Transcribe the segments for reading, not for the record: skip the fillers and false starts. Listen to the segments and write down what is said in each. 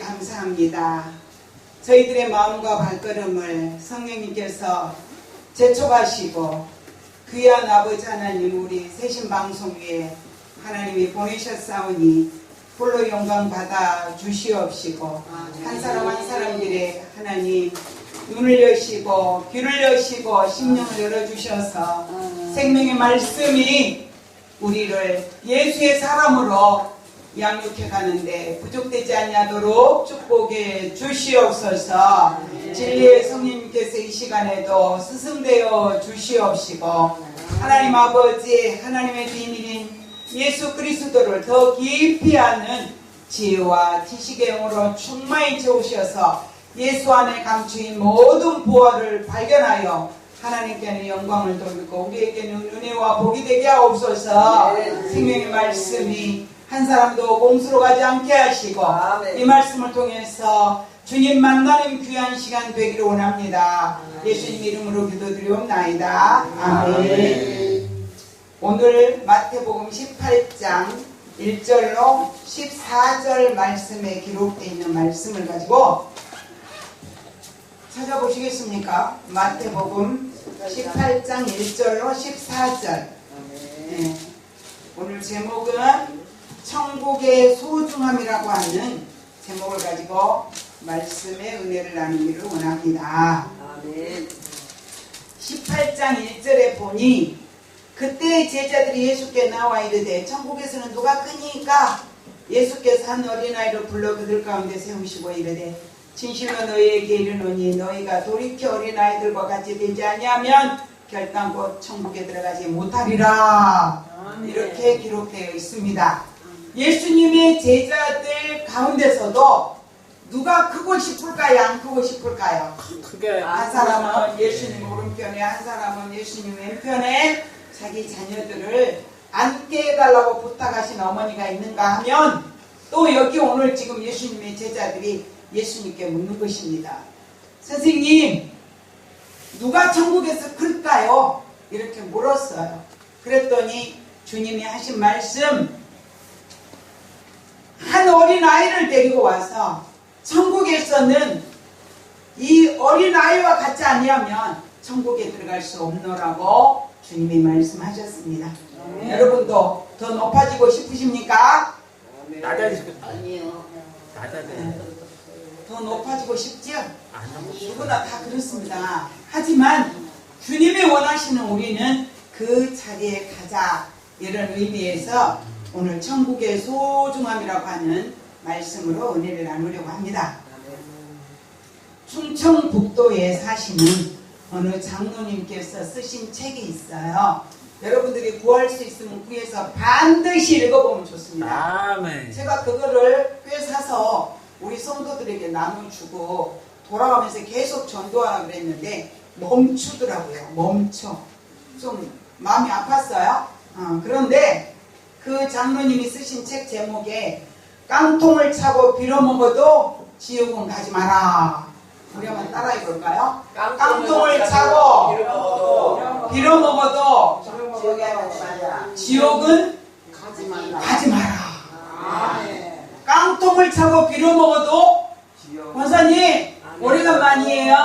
감사합니다. 저희들의 마음과 발걸음을 성령님께서 재촉하시고 귀한 아버지 하나님 우리 새신방송 위에 하나님이 보내셨사오니 홀로 영광 받아 주시옵시고 한 사람 한 사람들의 하나님 눈을 여시고 귀를 여시고 심령을 열어주셔서 생명의 말씀이 우리를 예수의 사람으로 양육해 가는데 부족되지 아니하도록 축복해 주시옵소서. 진리의 성령님께서 이 시간에도 스승되어 주시옵시고 하나님 아버지 하나님의 비밀인 예수 그리스도를 더 깊이 아는 지혜와 지식의 영으로 충만히 채우셔서 예수 안에 감추인 모든 부활을 발견하여 하나님께는 영광을 돌리고 우리에게는 은혜와 복이 되게 하옵소서. 생명의 말씀이 한 사람도 공수로 가지 않게 하시고 이 말씀을 통해서 주님 만나는 귀한 시간 되기를 원합니다. 예수님 이름으로 기도드리옵나이다. 아멘. 오늘 마태복음 18장 1절로 14절 말씀에 기록되어 있는 말씀을 가지고 찾아보시겠습니까? 마태복음 18장 1절로 14절. 네. 오늘 제목은 천국의 소중함이라고 하는 제목을 가지고 말씀의 은혜를 나누기를 원합니다. 아멘. 18장 1절에 보니 그때 제자들이 예수께 나와 이르되 천국에서는 누가 크니까 예수께서 한 어린아이를 불러 그들 가운데 세우시고 이르되 진실로 너희에게 이르노니 너희가 돌이켜 어린아이들과 같이 되지 아니하면 결단코 천국에 들어가지 못하리라. 이렇게 기록되어 있습니다. 예수님의 제자들 가운데서도 누가 크고 싶을까요? 안 크고 싶을까요? 한 사람은 예수님 오른편에 한 사람은 예수님 왼편에 자기 자녀들을 안게 해달라고 부탁하신 어머니가 있는가 하면 또 여기 오늘 지금 예수님의 제자들이 예수님께 묻는 것입니다. 선생님 누가 천국에서 클까요? 이렇게 물었어요. 그랬더니 주님이 하신 말씀 한 어린아이를 데리고 와서 천국에서는 이 어린아이와 같지 아니하면 천국에 들어갈 수 없노라고 주님이 말씀하셨습니다. 여러분도 더 높아지고 싶으십니까? 아니요. 더 높아지고 싶지요? 누구나 다 그렇습니다. 하지만 주님이 원하시는 우리는 그 자리에 가자 이런 의미에서 오늘 천국의 소중함이라고 하는 말씀으로 은혜를 나누려고 합니다. 충청북도에 사시는 어느 장로님께서 쓰신 책이 있어요. 여러분들이 구할 수 있으면 구해서 반드시 읽어보면 좋습니다. 아멘. 제가 그거를 꽤 사서 우리 성도들에게 나눠주고 돌아가면서 계속 전도하라 그랬는데 멈추더라고요. 멈춰. 좀 마음이 아팠어요. 그런데 그 장로님이 쓰신 책 제목에 깡통을 차고 빌어먹어도 지옥은 가지 마라. 우리 한번 따라해 볼까요? 깡통을 차고 빌어먹어도 지옥은 가지 마라. 깡통을 차고 빌어먹어도 권사님 오래간만이에요.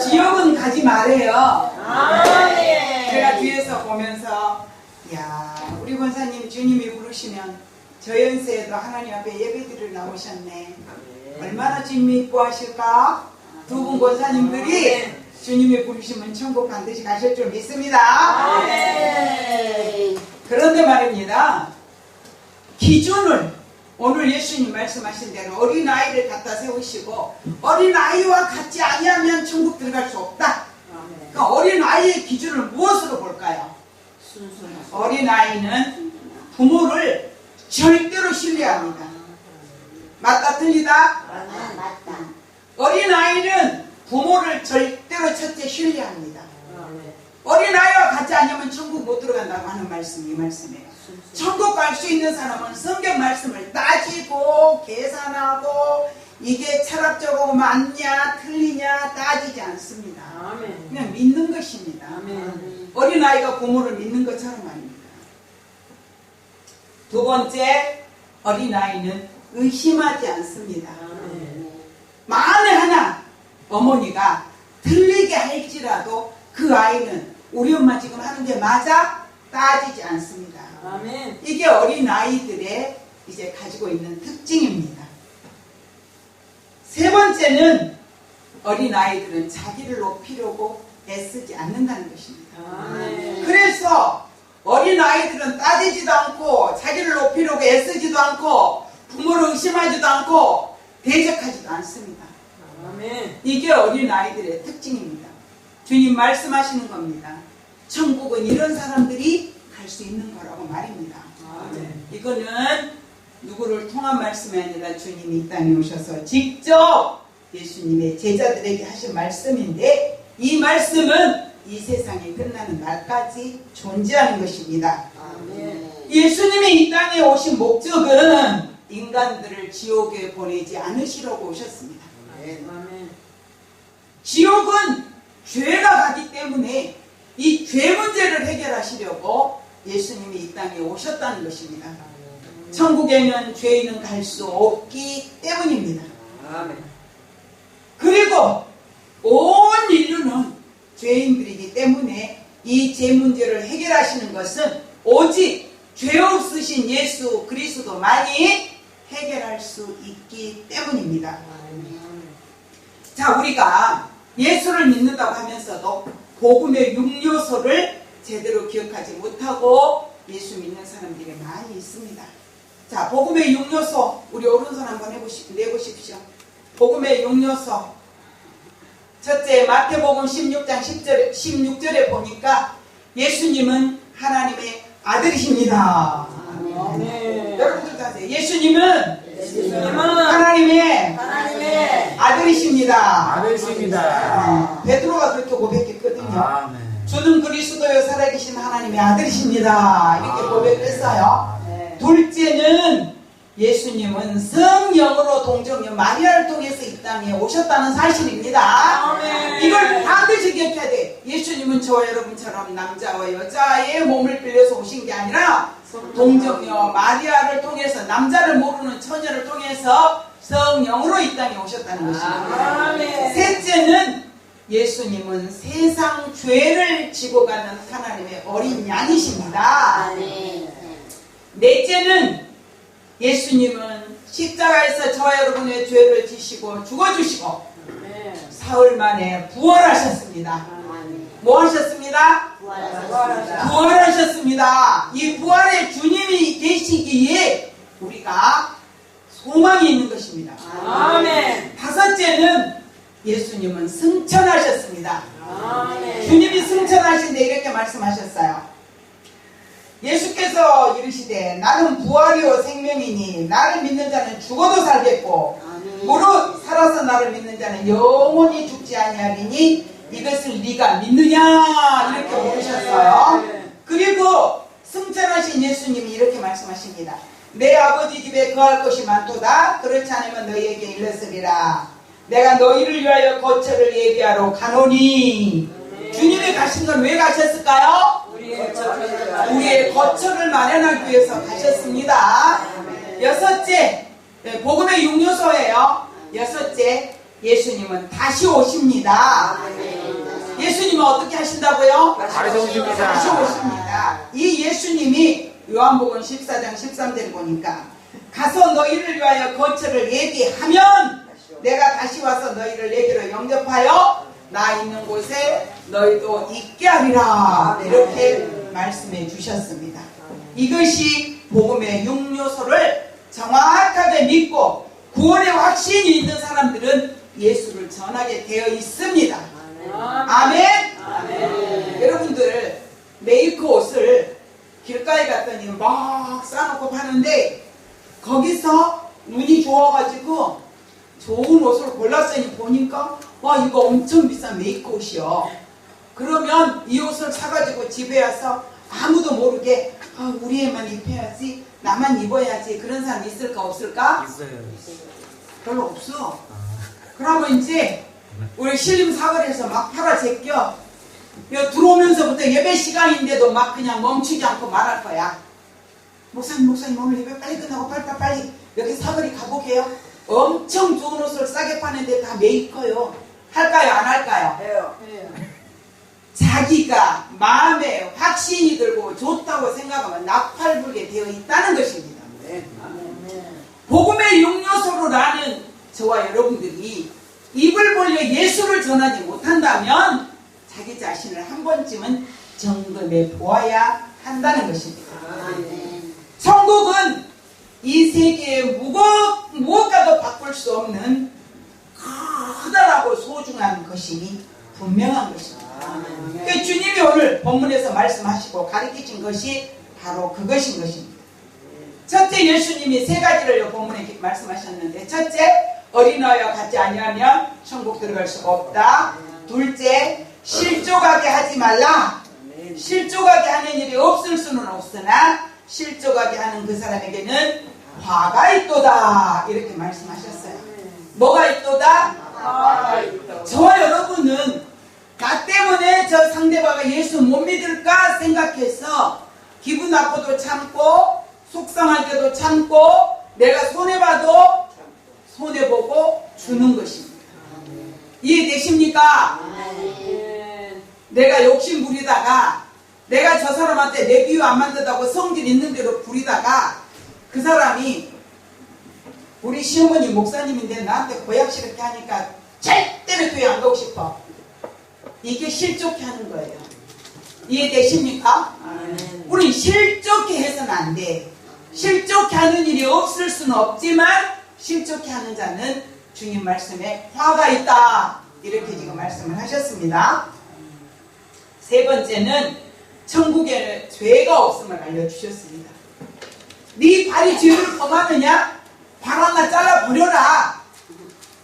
지옥은 가지 말아요. 제가 뒤에서 보면서 야 우리 권사님 주님이 부르시면 저 연세에도 하나님 앞에 예배드리러 나오셨네. 얼마나 주님이 이뻐하실까? 두 분 권사님들이 주님이 부르시면 천국 반드시 가실 줄 믿습니다. 그런데 말입니다. 기준을 오늘 예수님 말씀하신 대로 어린아이를 갖다 세우시고 어린아이와 같지 아니하면 천국 들어갈 수 없다. 그러니까 어린아이의 기준을 무엇으로 볼까요? 어린아이는 부모를 절대로 신뢰합니다. 맞다 틀리다? 맞다. 어린아이는 부모를 절대로 첫째 신뢰합니다. 어린아이와 같지 않으면 천국 못 들어간다고 하는 말씀이 이 말씀이에요. 천국 갈 수 있는 사람은 성경 말씀을 따지고 계산하고 이게 철학적으로 맞냐 틀리냐 따지지 않습니다. 그냥 믿는 것입니다. 어린아이가 부모를 믿는 것처럼 말입니다. 두 번째, 어린아이는 의심하지 않습니다. 어머니가 들리게 할지라도 그 아이는 우리 엄마 지금 하는 게 맞아? 따지지 않습니다. 아멘. 이게 어린아이들의 이제 가지고 있는 특징입니다. 세 번째는 어린아이들은 자기를 높이려고 애쓰지 않는다는 것입니다. 아멘. 그래서 어린아이들은 따지지도 않고 자기를 높이려고 애쓰지도 않고 부모를 의심하지도 않고 대적하지도 않습니다. 아멘. 이게 어린아이들의 특징입니다. 주님 말씀하시는 겁니다. 천국은 이런 사람들이 갈 수 있는 거라고 말입니다. 아멘. 이거는 누구를 통한 말씀이 아니라 주님이 이 땅에 오셔서 직접 예수님의 제자들에게 하신 말씀인데, 이 말씀은 이 세상이 끝나는 날까지 존재하는 것입니다. 아멘. 예수님이 이 땅에 오신 목적은 인간들을 지옥에 보내지 않으시려고 오셨습니다. 아멘. 지옥은 죄가 가기 때문에 이 죄 문제를 해결하시려고 예수님이 이 땅에 오셨다는 것입니다. 천국에는 죄인은 갈 수 없기 때문입니다. 아멘. 그리고 온 인류는 죄인들이기 때문에 이 죄 문제를 해결하시는 것은 오직 죄 없으신 예수 그리스도만이 해결할 수 있기 때문입니다. 자, 우리가 예수를 믿는다고 하면서도 복음의 6요소를 제대로 기억하지 못하고 예수 믿는 사람들이 많이 있습니다. 자, 복음의 6요소, 우리 오른손 한번 내보십시오. 복음의 6요소. 첫째, 마태복음 16장 16절에 보니까 예수님은 하나님의 아들이십니다. 아멘. 여러분들 다 아세요. 예수님은 예수님은 하나님의 아들이십니다. 아들이십니다. 베드로가 그렇게 고백했거든요. 아멘. 주는 그리스도여 살아계신 하나님의 아들이십니다. 이렇게 고백했어요. 둘째는 예수님은 성령으로 동정녀 마리아를 통해서 이 땅에 오셨다는 사실입니다. 아멘. 이걸 반드시 기억해야 돼. 예수님은 저와 여러분처럼 남자와 여자의 몸을 빌려서 오신 게 아니라 동정녀 마리아를 통해서, 남자를 모르는 처녀를 통해서 성령으로 이 땅에 오셨다는 것입니다. 아멘. 셋째는 예수님은 세상 죄를 지고 가는 하나님의 어린 양이십니다. 아멘. 넷째는 예수님은 십자가에서 저와 여러분의 죄를 지시고 죽어주시고 사흘 만에 부활하셨습니다. 아멘. 뭐 하셨습니다? 부활하셨습니다. 부활하셨습니다. 이 부활의 주님이 계시기에 우리가 소망이 있는 것입니다. 아멘. 다섯째는 예수님은 승천하셨습니다. 아멘. 주님이 승천하신데 이렇게 말씀하셨어요. 예수께서 이르시되 나는 부활이요 생명이니 나를 믿는 자는 죽어도 살겠고 아멘. 무릇 살아서 나를 믿는 자는 영원히 죽지 아니하리니 이것을 네가 믿느냐 이렇게 물으셨어요. 그리고 승천하신 예수님이 이렇게 말씀하십니다. 내 아버지 집에 거할 곳이 많도다. 그렇지 않으면 너희에게 일렀으리라. 내가 너희를 위하여 거처를 예비하러 가노니. 주님이 가신 건 왜 가셨을까요? 우리의 거처를 마련하기 위해서 가셨습니다. 여섯째, 복음의 6요소예요. 여섯째, 예수님은 다시 오십니다. 예수님은 어떻게 하신다고요? 다시 오십니다. 다시 오십니다. 이 예수님이 요한복음 14장 13절 보니까 가서 너희를 위하여 거처를 예비하면 내가 다시 와서 너희를 내게로 영접하여 나 있는 곳에 너희도 있게 하리라. 이렇게 말씀해 주셨습니다. 이것이 복음의 6요소를 정확하게 믿고 구원의 확신이 있는 사람들은 예수를 전하게 되어 있습니다. 아멘. 아멘. 여러분들 메이크 옷을 길가에 갔더니 막 싸놓고 파는데 거기서 눈이 좋아가지고 좋은 옷을 골랐으니 보니까 와 이거 엄청 비싼 메이크 옷이요. 그러면 이 옷을 사가지고 집에 와서 아무도 모르게 우리 애만 입혀야지, 나만 입어야지, 그런 사람 있을까 없을까? 있어요. 별로 없어. 그러면 이제 우리 신림 사거리에서 막 팔아 제껴. 들어오면서부터 예배 시간인데도 막 그냥 멈추지 않고 말할 거야. 목사님 오늘 예배 빨리 끝나고 빨리 여기 사거리 가보게요. 엄청 좋은 옷을 싸게 파는데 다 메이커요. 할까요? 안 할까요? 해요. 자기가 마음에 확신이 들고 좋다고 생각하면 낙팔불게 되어 있다는 것입니다. 복음의 6요소로라는 저와 여러분들이 입을 벌려 예수를 전하지 못한다면 자기 자신을 한 번쯤은 점검해 보아야 한다는 것입니다. 천국은 이 세계의 무엇과도 바꿀 수 없는 커다랗고 소중한 것이 분명한 것입니다. 그러니까 주님이 오늘 본문에서 말씀하시고 가르치신 것이 바로 그것인 것입니다. 첫째, 예수님이 세 가지를 본문에 말씀하셨는데, 첫째, 어린아이와 같지 아니하면 천국 들어갈 수가 없다. 둘째, 실족하게 하지 말라. 실족하게 하는 일이 없을 수는 없으나 실족하게 하는 그 사람에게는 화가 있도다. 이렇게 말씀하셨어요. 뭐가 있도다? 화가 있도다. 저와 여러분은 나 때문에 저 상대방이 예수 못 믿을까 생각해서 기분 나쁘도 참고 속상할 때도 참고 내가 손해봐도 손해보고 주는 것입니다. 이해되십니까? 내가 욕심 부리다가 내가 저 사람한테 내 비유 안 만든다고 성질 있는 대로 부리다가 그 사람이 우리 시어머니 목사님인데 나한테 고약시 이렇게 하니까 절대로 교회 안 가고 싶어. 이게 실족해 하는 거예요. 이해되십니까? 우리 실족해 해서는 안 돼. 실족해 하는 일이 없을 수는 없지만 실족해 하는 자는 주님 말씀에 화가 있다. 이렇게 지금 말씀을 하셨습니다. 세 번째는 천국에는 죄가 없음을 알려주셨습니다. 네 팔이 죄를 범하느냐? 발 하나 잘라버려라.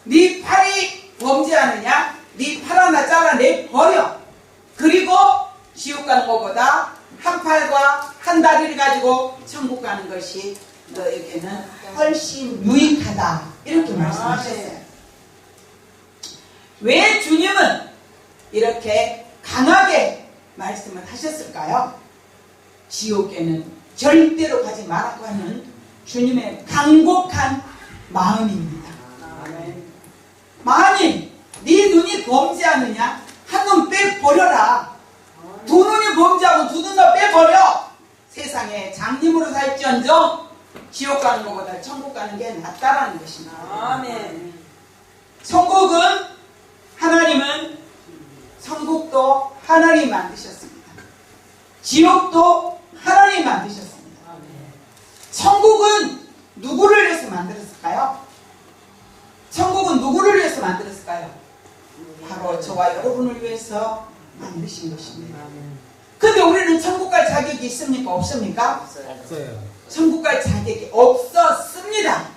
네 팔이 범죄하느냐? 네 팔 하나 잘라내버려. 그리고 지옥 가는 것보다 한 팔과 한 다리를 가지고 천국 가는 것이 너에게는 훨씬 유익하다. 이렇게 말씀하셨어요. 왜 주님은 이렇게 강하게 말씀을 하셨을까요? 지옥에는 절대로 가지 말라고 하는 주님의 간곡한 마음입니다. 만일 네 눈이 범죄하느냐? 한 눈 빼버려라. 두 눈이 범죄하고 두 눈 다 빼버려. 세상에 장님으로 살지언정 지옥 가는 것보다 천국 가는 게 낫다라는 것입니다. 아멘. 천국은 하나님은 천국도 하나님이 만드셨습니다. 지옥도 하나님이 만드셨습니다. 천국은 누구를 위해서 만들었을까요? 천국은 누구를 위해서 만들었을까요? 바로 저와 여러분을 위해서 만드신 것입니다. 근데 우리는 천국 갈 자격이 있습니까? 없습니까? 없어요. 천국 갈 자격이 없었습니다.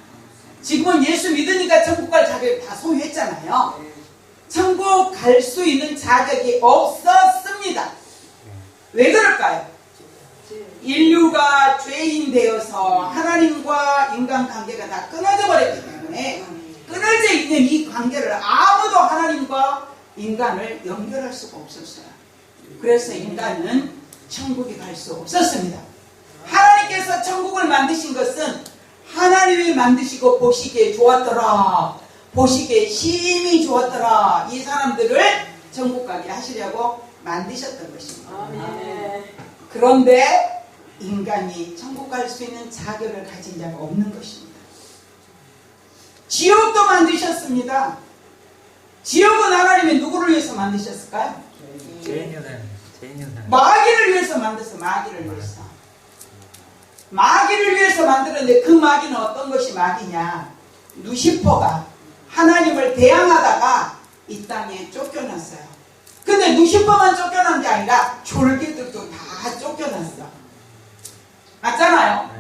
지금은 예수 믿으니까 천국 갈 자격을 다 소유했잖아요. 천국 갈 수 있는 자격이 없었습니다. 왜 그럴까요? 인류가 죄인 되어서 하나님과 인간관계가 다 끊어져 버렸기 때문에 끊어져 있는 이 관계를 아무도 하나님과 인간을 연결할 수가 없었어요. 그래서 인간은 천국에 갈 수 없었습니다. 하나님께서 천국을 만드신 것은 하나님이 만드시고 보시기에 좋았더라. 보시기에 심히 좋았더라. 이 사람들을 천국 가게 하시려고 만드셨던 것입니다. 그런데 인간이 천국 갈 수 있는 자격을 가진 자가 없는 것입니다. 지옥도 만드셨습니다. 지옥은 하나님이 누구를 위해서 만드셨을까요? 죄인은 마귀를 위해서 만들었어. 마귀를 위해서. 마귀를 위해서 만들었는데 그 마귀는 어떤 것이 마귀냐? 루시퍼가 하나님을 대항하다가 이 땅에 쫓겨났어요. 근데 루시퍼만 쫓겨난 게 아니라 졸개들도 다 쫓겨났어. 맞잖아요?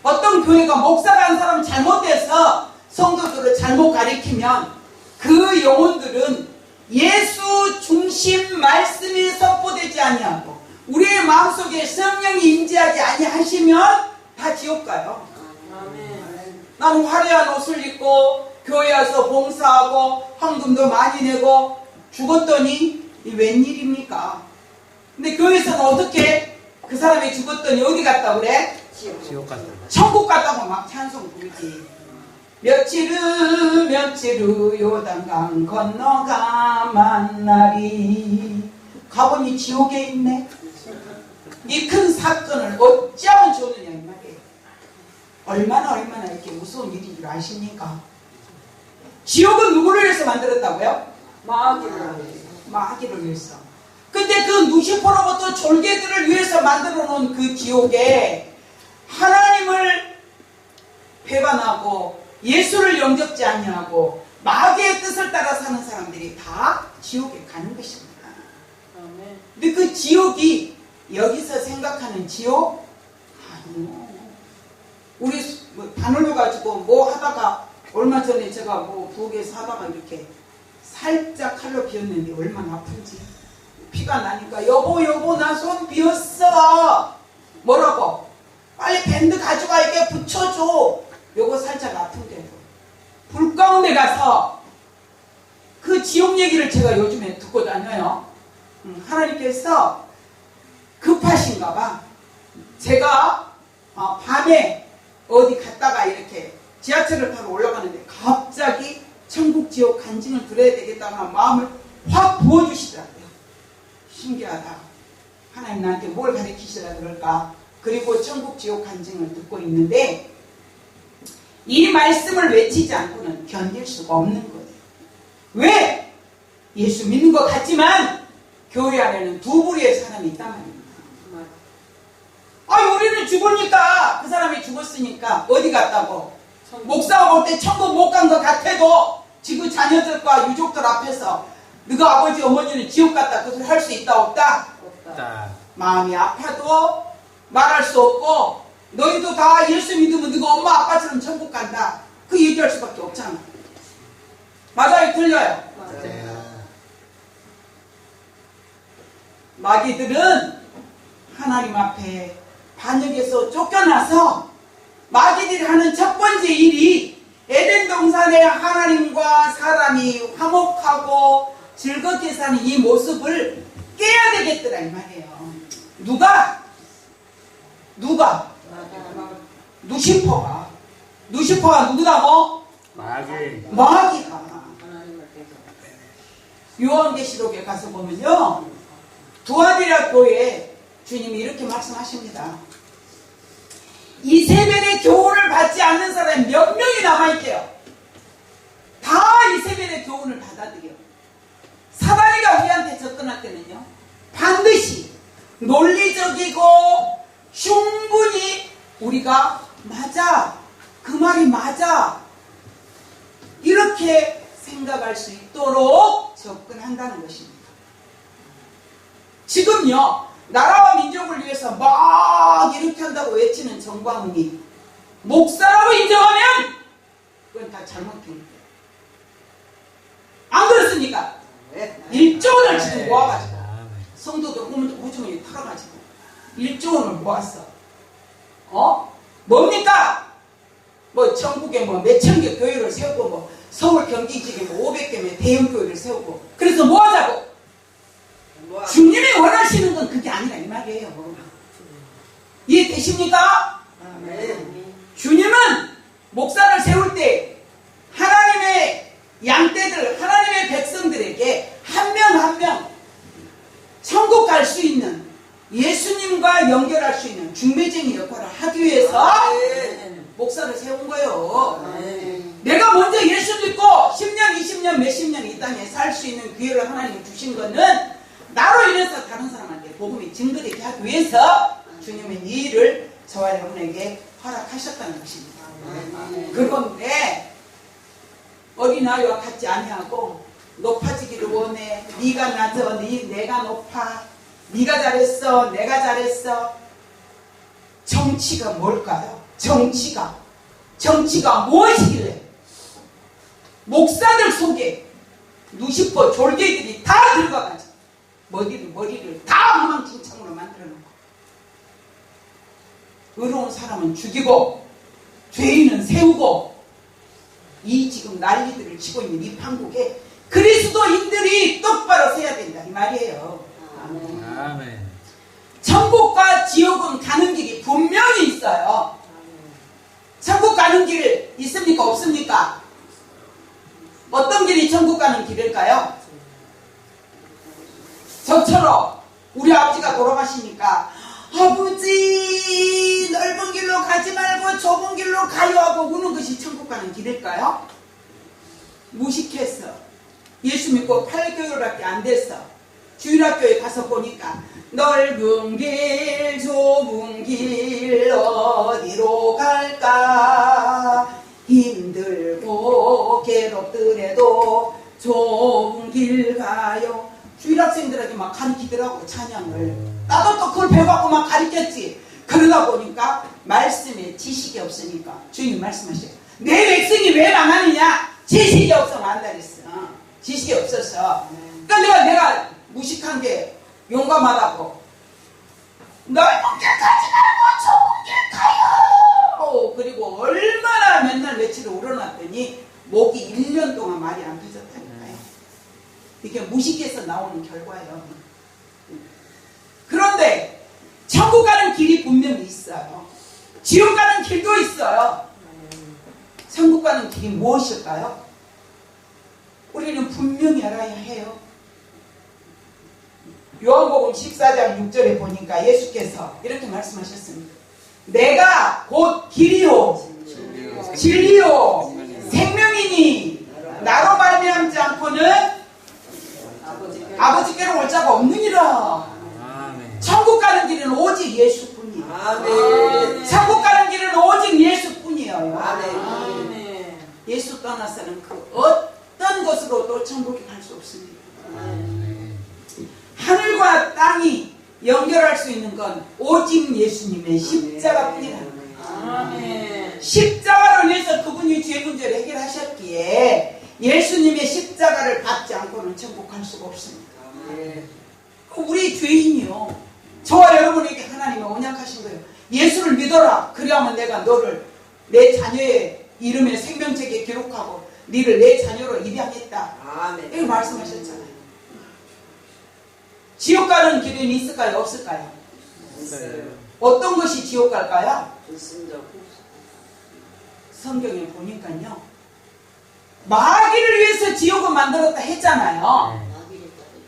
어떤 교회가 목사가 한 사람 잘못돼서 성도들을 잘못 가리키면 그 영혼들은 예수 중심 말씀이 선포되지 아니하고 우리의 마음속에 성령이 임재하지 아니하시면 다 지옥 가요. 나는 화려한 옷을 입고 교회 와서 봉사하고 헌금도 많이 내고 죽었더니 이 웬일입니까? 근데 교회에서는 어떻게 그 사람이 죽었더니 어디 갔다 그래? 지옥 갔다. 천국 갔다고 막 찬송 부르지. 며칠 후 요단강 건너가 만나리. 가보니 지옥에 있네. 이 큰 사건을 어찌하면 좋느냐 이 말이에요. 얼마나 이렇게 무서운 일인 줄 아십니까? 지옥은 누구를 위해서 만들었다고요? 마귀를 위해서. 근데 그 누시퍼로부터 졸개들을 위해서 만들어 놓은 그 지옥에 하나님을 배반하고 예수를 영접지 아니하고 마귀의 뜻을 따라 사는 사람들이 다 지옥에 가는 것입니다. 근데 그 지옥이 여기서 생각하는 지옥? 아니요. 우리 바늘로 가지고 뭐 하다가 얼마 전에 제가 뭐 부엌에서 하다가 이렇게 살짝 칼로 비었는데 얼마나 아픈지. 피가 나니까 여보 나 손 비었어. 뭐라고? 빨리 밴드 가져가 이렇게 붙여줘. 요거 살짝 아픈데도 불 가운데 가서 그 지옥 얘기를 제가 요즘에 듣고 다녀요. 하나님께서 급하신가 봐. 제가 밤에 어디 갔다가 이렇게 지하철을 타고 올라가는데 갑자기 천국 지옥 간증을 들어야 되겠다는 마음을 확 부어주시더라고요. 신기하다. 하나님 나한테 뭘 가르치시라 그럴까. 그리고 천국 지옥 간증을 듣고 있는데 이 말씀을 외치지 않고는 견딜 수가 없는 거예요. 왜? 예수 믿는 것 같지만 교회 안에는 두 부류의 사람이 있단 말입니다. 우리는 죽으니까 그 사람이 죽었으니까 어디 갔다고? 목사가 볼 때 천국 못 간 것 같아도 지금 자녀들과 유족들 앞에서 너가 아버지 어머니는 지옥 갔다 그 소리 할 수 있다 없다? 없다. 마음이 아파도 말할 수 없고 너희도 다 예수 믿으면 너가 엄마 아빠처럼 천국 간다. 그 얘기할 수밖에 없잖아. 맞아요? 틀려요? 맞아요. 마귀들은 하나님 앞에 반역에서 쫓겨나서 마귀들이 하는 첫 번째 일이 에덴 동산에 하나님과 사람이 화목하고 즐겁게 사는 이 모습을 깨야 되겠더라 이 말이에요. 누가? 누시퍼가 누구다고? 마귀가. 요한계시록에 가서 보면요, 두아디라 교회에 주님이 이렇게 말씀하십니다. 이세벨의 교훈을 받지 않는 사람이 몇 명이 남아있대요. 다 이세벨의 교훈을 받아들여. 사단이가 우리한테 접근할 때는요, 반드시 논리적이고 충분히 우리가 맞아, 그 말이 맞아, 이렇게 생각할 수 있도록 접근한다는 것입니다. 지금요, 나라와 민족을 위해서 막 이렇게 한다고 외치는 정광훈이 목사라고 인정하면 그건 다 잘못된 거예요. 안 그렇습니까? 1조 원을 지금 모아가지고 성도들 호주머니 털어가지고 1조 원을 모았어. 뭡니까? 뭐 전국에 뭐 몇천 개 교회를 세우고 뭐 서울 경기 지역에 뭐 500개면 대형 교회를 세우고, 그래서 뭐 하자고? 주님이 원하시는 건 그게 아니라 이 말이에요. 이해되십니까? 주님은 목사를 세울 때 하나님의 양떼들, 하나님의 백성들에게 한 명 한 명 천국 갈 수 있는, 예수님과 연결할 수 있는 중매쟁이 역할을 하기 위해서 목사를 세운 거예요. 내가 먼저 예수 믿고 10년, 20년, 몇십 년 이 땅에 살 수 있는 기회를 하나님 주신 거는 나로 인해서 다른 사람한테 복음이 증거되게 하기 위해서 주님은 이 일을 저와 여러분에게 허락하셨다는 것입니다. 그런데 어린아이와 같지 아니하고 높아지기를 원해. 네가 낮아, 내가 높아. 네가 잘했어, 내가 잘했어. 정치가 뭘까요? 정치가 무엇이길래 목사들 속에 누시퍼 졸개들이 다 들어가가지고 머리를 다 엉망진창으로 만들어놓고 의로운 사람은 죽이고 죄인은 세우고, 이 지금 난리들을 치고 있는 이 판국에 그리스도인들이 똑바로 서야 된다 이 말이에요. 아멘. 천국과 지옥은 가는 길이 분명히 있어요. 천국 가는 길 있습니까? 없습니까? 어떤 길이 천국 가는 길일까요? 저처럼 우리 아버지가 돌아가시니까 아버지 넓은 길로 가지 말고 좁은 길로 가요 하고 우는 것이 천국 가는 길일까요? 무식해서 예수 믿고 8개월밖에 안 됐어. 주일학교에 가서 보니까 넓은 길 좁은 길 어디로 갈까 힘들고 괴롭더라도 좁은 길 가요. 주일학생들에게 막 가르치더라고 찬양을. 나도 또 그걸 배워갖고 막 가르쳤지. 그러다 보니까 말씀에 지식이 없으니까 주님 말씀하셔요. 내 백성이 왜 망하느냐? 지식이 없어 만다 그랬어. 지식이 없어서. 그러니까 내가 무식한 게 용감하다고 넓은 길 가지 말고 좁은 길 가요. 그리고 얼마나 맨날 며칠 우러났더니 목이 1년 동안 말이 안 터졌다니까요. 이게 무식해서 나오는 결과예요. 그런데 천국 가는 길이 분명히 있어요. 지옥 가는 길도 있어요. 천국 가는 길이 무엇일까요? 우리는 분명히 알아야 해요. 요한복음 14장 6절에 보니까 예수께서 이렇게 말씀하셨습니다. 내가 곧 길이요 진리요 생명이니 나로 말미암지 않고는 아버지께로 올 자가 없느니라. 아멘. 천국 가는 길은 오직 예수뿐이에요. 아멘. 천국 가는 길은 오직 예수뿐이에요. 아멘. 예수 떠나서는 그 어떤 곳으로도 천국에 갈 수 없습니다. 하늘과 땅이 연결할 수 있는 건 오직 예수님의 십자가뿐이라는 거예요. 아멘. 십자가로 인해서 그분이 죄 문제를 해결하셨기에 예수님의 십자가를 받지 않고는 천국 갈 수가 없습니다. 우리 죄인이요. 저와 여러분에게 하나님이 언약하신 거예요. 예수를 믿어라. 그리하면 내가 너를 내 자녀의 이름에 생명책에 기록하고 너를 내 자녀로 입양했다. 아멘. 이렇게 말씀하셨잖아요. 지옥 가는 길은 있을까요? 없을까요? 어떤 것이 지옥 갈까요? 성경에 보니까요. 마귀를 위해서 지옥을 만들었다 했잖아요.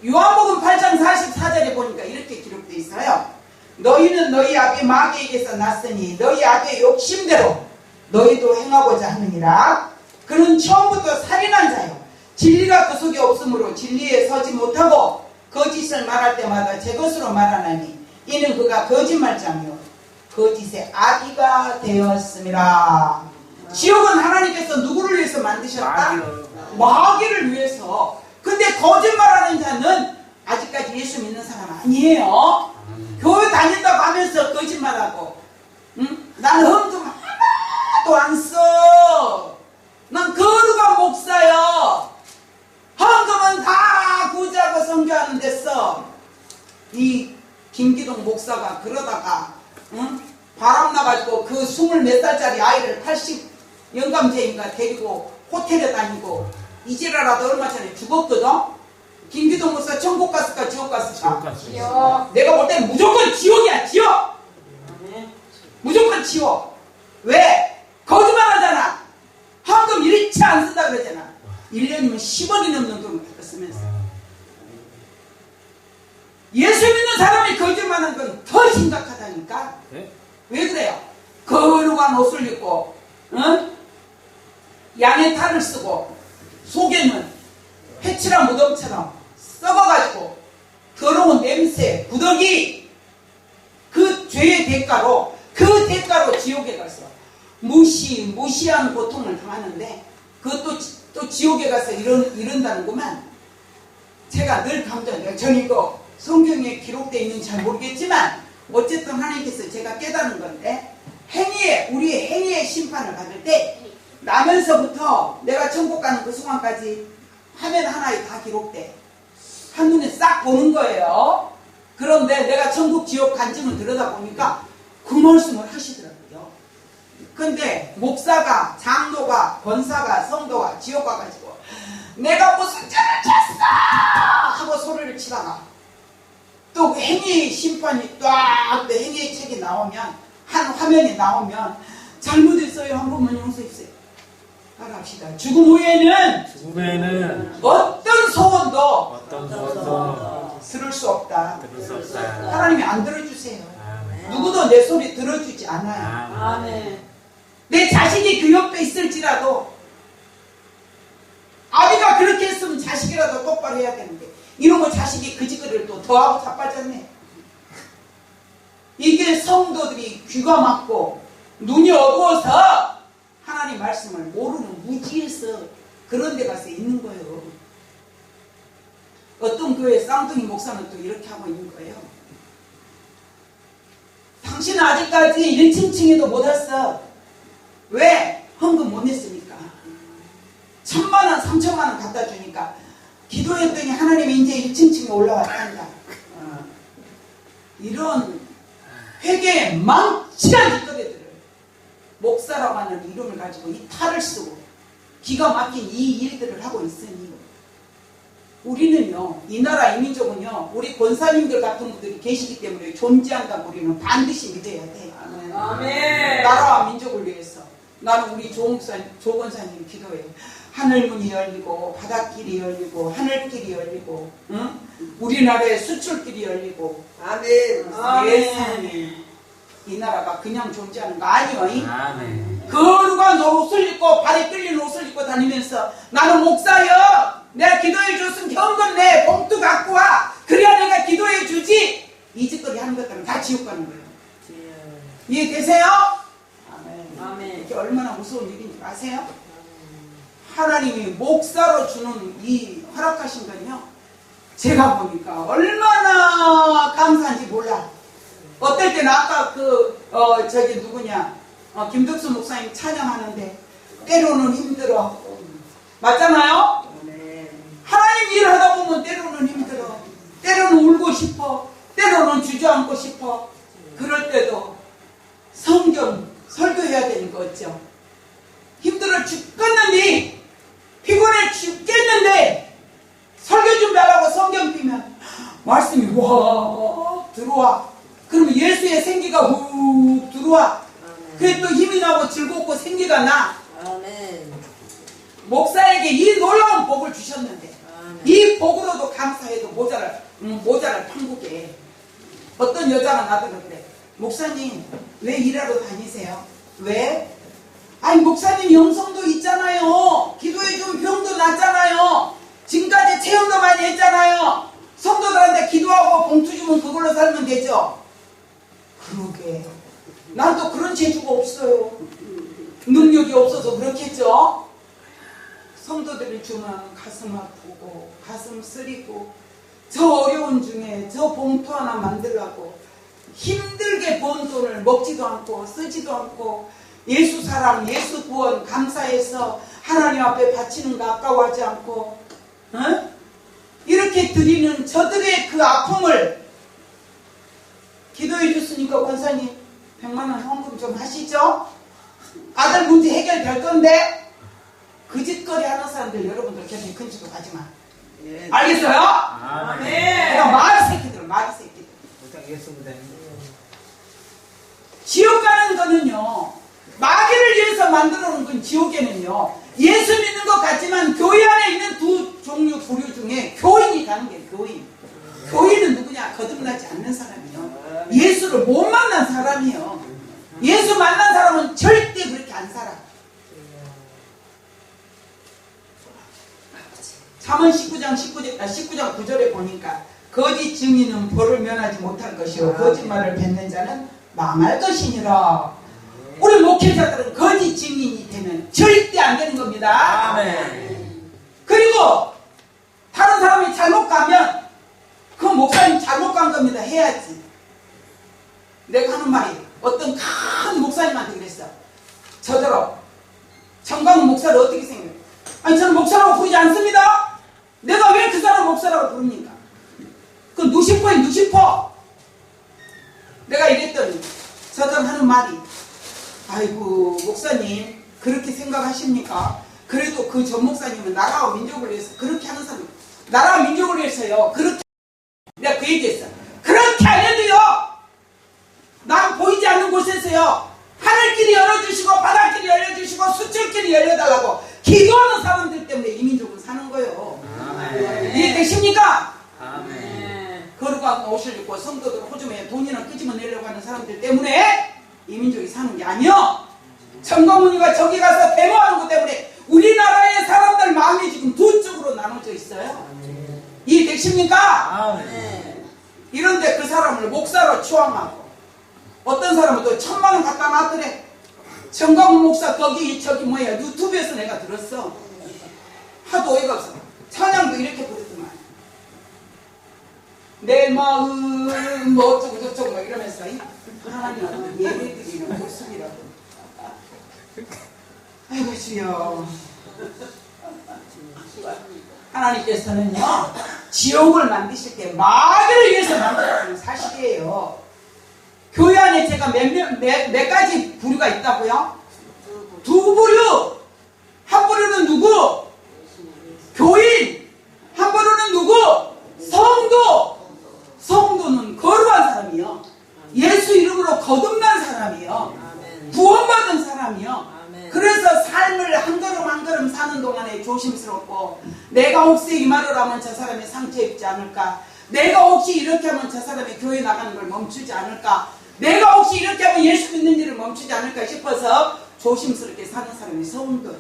요한복음 8장 44절에 보니까 이렇게 기록되어 있어요. 너희는 너희 아비 마귀에게서 났으니 너희 아비의 욕심대로 너희도 행하고자 하느니라. 그는 처음부터 살인한 자요. 진리가 그 속에 없으므로 진리에 서지 못하고 거짓을 말할 때마다 제 것으로 말하나니 이는 그가 거짓말장이요 거짓의 아비가 되었습니다. 지옥은 하나님께서 누구를 위해서 만드셨다? 마귀를 위해서. 근데 거짓말하는 자는 아직까지 예수 믿는 사람 아니에요. 교회 다닌다고 하면서 거짓말하고 나는 헌금 하나도 안 써. 난 거룩한 목사요. 헌금은 다 구제하고 선교하는 데서 이 김기동 목사가 그러다가 바람 나가지고 그 20몇 살짜리 아이를 80 영감제인가 데리고 호텔에 다니고 이지라라도 얼마 전에 죽었거든. 김기동 목사 천국 갔을까 지옥 갔을까? 지옥. 내가 볼 때는 무조건 지옥이야. 지옥. 무조건 지옥. 왜? 거짓말하잖아. 헌금 일치 안 쓴다 그러잖아. 1년이면 10원이 넘는 돈을 쓰면서. 예수 믿는 사람이 거짓말하는 건 더 심각하다니까. 네? 왜 그래요? 거룩한 옷을 입고 양의 탈을 쓰고 속에는 회칠한 무덤처럼 썩어가지고 더러운 냄새, 구더기, 그 죄의 대가로 지옥에 가서 무시한 고통을 당하는데 그것도 또 지옥에 가서 이런다는구만. 제가 늘 강조해요. 저는 이거 성경에 기록되어 있는지 잘 모르겠지만 어쨌든 하나님께서 제가 깨닫는 건데 우리의 행위의 심판을 받을 때 나면서부터 내가 천국 가는 그 순간까지 화면 하나에 다 기록돼. 한눈에 싹 보는 거예요. 그런데 내가 천국 지옥 간증을 들여다보니까 그 말씀을 하시더라고요. 근데 목사가, 장로가, 권사가, 성도가 지옥 가가지고 내가 무슨 죄를 졌어 하고 소리를 치다가 또 그 행위 심판이 딱 내 행위의 책이 나오면 한 화면이 나오면 잘못했어요. 한 번만 용서해주세요. 따라합시다. 죽음 후에는 죽음에는 어떤 소원도 어떤 소원도 들을 수 없다. 들을 수 없다. 하나님이 안 들어주세요. 아멘. 누구도 내 소리 들어주지 않아요. 아멘. 아멘. 내 자식이 그 옆에 있을지라도 아비가 그렇게 했으면 자식이라도 똑바로 해야 되는데 이런 거 자식이 그 짓거리를 또 더하고 자빠졌네. 이게 성도들이 귀가 막고 눈이 어두워서 하나님 말씀을 모르는 무지에서 그런 데 가서 있는 거예요. 어떤 교회 쌍둥이 목사는 또 이렇게 하고 있는 거예요. 당신은 아직까지 1층층에도 못 왔어. 왜? 헌금 못 냈으니까. 1,000만원, 3,000만원 갖다 주니까 기도했더니 하나님이 이제 1층층에 올라왔단다. 이런 회개에 망치한 짓거리들을 목사라고 하는 이름을 가지고 이 탈을 쓰고 기가 막힌 이 일들을 하고 있으니 우리는요, 이 나라 이 민족은요, 우리 권사님들 같은 분들이 계시기 때문에 존재한다고 우리는 반드시 믿어야 돼. 아멘. 나라와 민족을 위해서 나는 우리 조 권사님 기도해. 하늘문이 열리고 바닷길이 열리고 하늘길이 열리고, 응? 우리나라의 수출길이 열리고. 아멘. 세상에 이 나라가 그냥 존재하는 거 아니요. 아멘. 거룩한 옷을 입고 발에 끌리는 옷을 입고 다니면서 나는 목사여, 내가 기도해 줬으면 현금 내 봉투 갖고 와, 그래야 내가 기도해 주지. 이 짓거리 하는 것들은 다 지옥 가는 거예요. 이해되세요? 아멘. 아멘. 이게 얼마나 무서운 일인지 아세요? 하나님이 목사로 주는 이 허락하신 건요, 제가 보니까 얼마나 감사한지 몰라. 어떨 때는 아까 김덕수 목사님 찬양하는데 때로는 힘들어. 맞잖아요? 하나님 일을 하다 보면 때로는 힘들어. 때로는 울고 싶어. 때로는 주저앉고 싶어. 그럴 때도 성경 설교해야 되는 거 없죠. 힘들어 죽겠는데, 피곤해 죽겠는데 설교 준비하라고 성경 피면 말씀이 와 들어와. 그러면 예수의 생기가 후 들어와. 그게 또 힘이 나고 즐겁고 생기가 나. 아멘. 목사에게 이 놀라운 복을 주셨는데 이 복으로도 감사해도 모자랄 판국에 어떤 여자가 나더러 그래. 목사님 왜 일하러 다니세요? 왜? 아니 목사님 영성도 있잖아요. 기도해주면 병도 낫잖아요. 지금까지 체험도 많이 했잖아요. 성도들한테 기도하고 봉투 주면 그걸로 살면 되죠. 그러게 난 또 그런 재주가 없어요. 능력이 없어서 그렇겠죠. 성도들을 주면 가슴 아프고 가슴 쓰리고 저 어려운 중에 저 봉투 하나 만들라고 힘들게 번 돈을 먹지도 않고 쓰지도 않고 예수 사랑, 예수 구원 감사해서 하나님 앞에 바치는 거 아까워하지 않고, 어? 이렇게 드리는 저들의 그 아픔을 기도해 줬으니까 권사님 100만원 헌금 좀 하시죠. 아들 문제 해결될 건데 그 짓거리 하는 사람들 여러분들 곁에 근처도 가지마. 알겠어요? 아멘. 그럼 마귀 새끼들. 알겠습니다. 지옥 가는 거는요, 마귀를 위해서 만들어 놓은 건 지옥에는요, 예수 믿는 것 같지만 교회 안에 있는 두 종류 부류 중에 교인이 가는 게 교인. 교인은 누구냐? 거듭나지 않는 사람이요. 예수를 못 만난 사람이요. 예수 만난 사람은 절대 그렇게 안 살아. 잠언 19장 9절에 보니까 거짓 증인은 벌을 면하지 못할 것이요 거짓말을 뱉는 자는 망할 것이니라. 우리 목회자들은 거짓 증인이 되면 절대 안 되는 겁니다. 아멘. 그리고 다른 사람이 잘못 가면 그 목사님 잘못 간 겁니다 해야지. 내가 하는 말이 어떤 큰 목사님한테 그랬어. 저더러 정광훈 목사를 어떻게 생각해? 아니 저는 목사라고 부르지 않습니다. 내가 왜 그 사람 목사라고 부릅니까? 그 누시퍼에 누시퍼. 내가 이랬더니 저들 하는 말이, 아이고 목사님 그렇게 생각하십니까? 그래도 그 전 목사님은 나라와 민족을 위해서 그렇게 하는 사람, 나라와 민족을 위해서요 그렇게. 내가 그 얘기했어. 그렇게 안 해도요 난 보이지 않는 곳에서요 하늘 하늘길이 열어주시고 바닷길이 열려주시고 수출길이 열려달라고 기도하는 사람들 때문에 이 민족은 사는 거예요. 아멘. 이해되십니까? 아멘. 거룩하고 옷을 입고 성도들 호주머니에 돈이나 끄집어내려고 하는 사람들 때문에 이 민족이 사는 게 아니요. 천거문이가 저기 가서 데모하는 것 때문에 우리나라의 사람들 마음이 지금 두 쪽으로 나눠져 있어요. 이해되십니까? 아멘. 이런데 그 사람을 목사로 추앙하고 어떤 사람은 또 1,000만 원 갖다 놨더래. 정광훈 목사 거기 저기 뭐야 유튜브에서 내가 들었어. 하도 어이가 없어. 찬양도 이렇게 부르더만. 내 마음 뭐 어쩌고 저쩌고 막 이러면서 하나님 예배드리는 모습이라고. 아이고 주여. 하나님께서는요 지옥을 만드실 때 마귀를 위해서 만들었다는 사실이에요. 교회 안에 제가 몇 가지 부류가 있다고요? 두 부류. 한 부류는 누구? 교인. 한 부류는 누구? 성도. 성도는 거룩한 사람이요. 예수 이름으로 거듭난 사람이요. 구원받은 사람이요. 그래서 삶을 한 걸음 한 걸음 사는 동안에 조심스럽고 내가 혹시 이 말을 하면 저 사람이 상처 입지 않을까? 내가 혹시 이렇게 하면 저 사람이 교회 나가는 걸 멈추지 않을까? 내가 혹시 이렇게 하면 예수 믿는 일을 멈추지 않을까 싶어서 조심스럽게 사는 사람이 성도죠.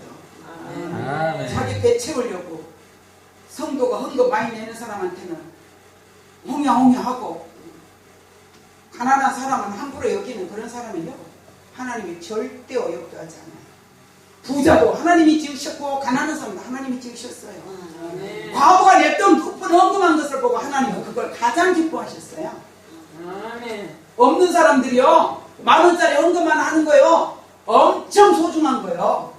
아멘. 자기 배 채우려고 성도가 헌금 많이 내는 사람한테는 홍야홍야하고 가난한 사람은 함부로 여기는 그런 사람이요 하나님이 절대 어렵게 하지 않아요. 부자도 하나님이 지으셨고 가난한 사람도 하나님이 지으셨어요. 과부가 냈던 덕분 헌금한 것을 보고 하나님은 그걸 가장 기뻐하셨어요. 없는 사람들이요 10,000원짜리 헌금만 하는 거요 엄청 소중한 거요.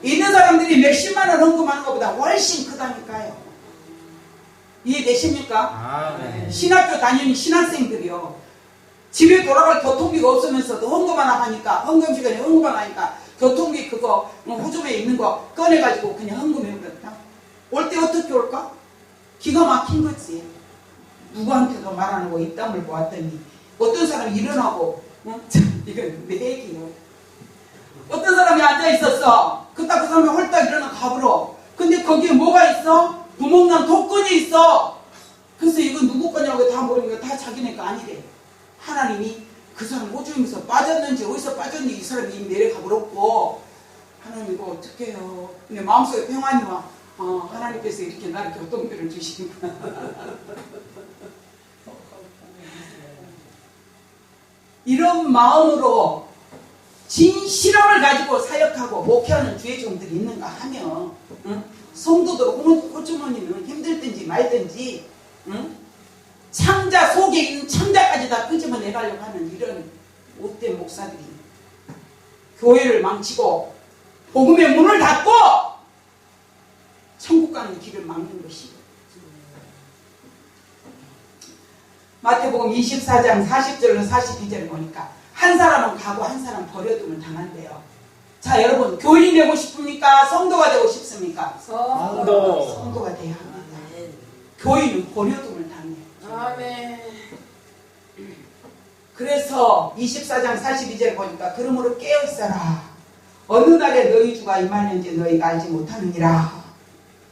있는 사람들이 몇십만 원 헌금하는 것보다 훨씬 크다니까요. 이해되십니까? 아멘. 신학교 다니는 신학생들이요 집에 돌아갈 교통비가 없으면서도 헌금 하나 하니까 헌금 시간에 헌금 하나 하니까 교통비 그거 호주머니에 있는 거 꺼내가지고 그냥 헌금해버렸다. 올 때 어떻게 올까? 기가 막힌 거지. 누구한테도 말하는 거 입담을 보았더니 어떤 사람이 일어나고 이건 내 얘기요. 어떤 사람이 앉아있었어. 그딱 그 사람이 홀딱 일어나 가버려. 근데 거기에 뭐가 있어? 구멍난 독건이 있어. 그래서 이건 누구 거냐고 다 모르니까 다 자기네 거 아니래. 하나님이 그 사람 호주임에서 빠졌는지 어디서 빠졌는지 이 사람이 이미 내려가 버렸고 하나님 이거 어떻게 해요? 근데 마음속에 평안이 와. 하나님께서 이렇게 나를 교통비를 주시니까 이런 마음으로 진실함을 가지고 사역하고 목회하는 주의 종들이 있는가 하면 성도들 호주머니는 힘들든지 말든지 창자 속에 있는 창자까지 다 끄집어내가려고 하는 이런 못된 목사들이 교회를 망치고 복음의 문을 닫고 천국 가는 길을 막는 것이요. 마태복음 24장 40절로 42절을 보니까 한 사람은 가고 한 사람은 버려둠을 당한대요. 자 여러분 교인이 되고 싶습니까? 성도가 되고 싶습니까? 성도가 돼야 합니다. 교인은 버려둠을 당해요. 아멘. 그래서 24장 42절 보니까 그러므로 깨어있어라. 어느 날에 너희 주가 임하는지 너희가 알지 못하느니라.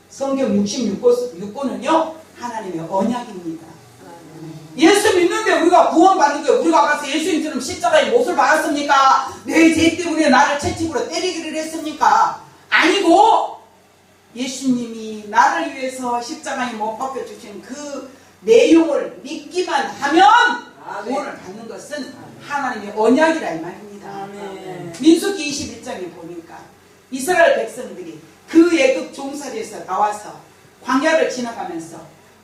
성경 66권은요 하나님의 언약입니다. 예수 믿는데 우리가 구원받는 거예요. 우리가 가서 예수님처럼 십자가에 못을 박았습니까? 내 죄 때문에 나를 채찍으로 때리기를 했습니까? 아니고 예수님이 나를 위해서 십자가에 못 박혀주신 그 내용을 믿기만 하면 구원을 받는 것은 하나님의 언약이라 이 말입니다. 아멘. 민수기 21장에 보니까 이스라엘 백성들이 그 애굽 종살이에서 나와서 광야를 지나가면서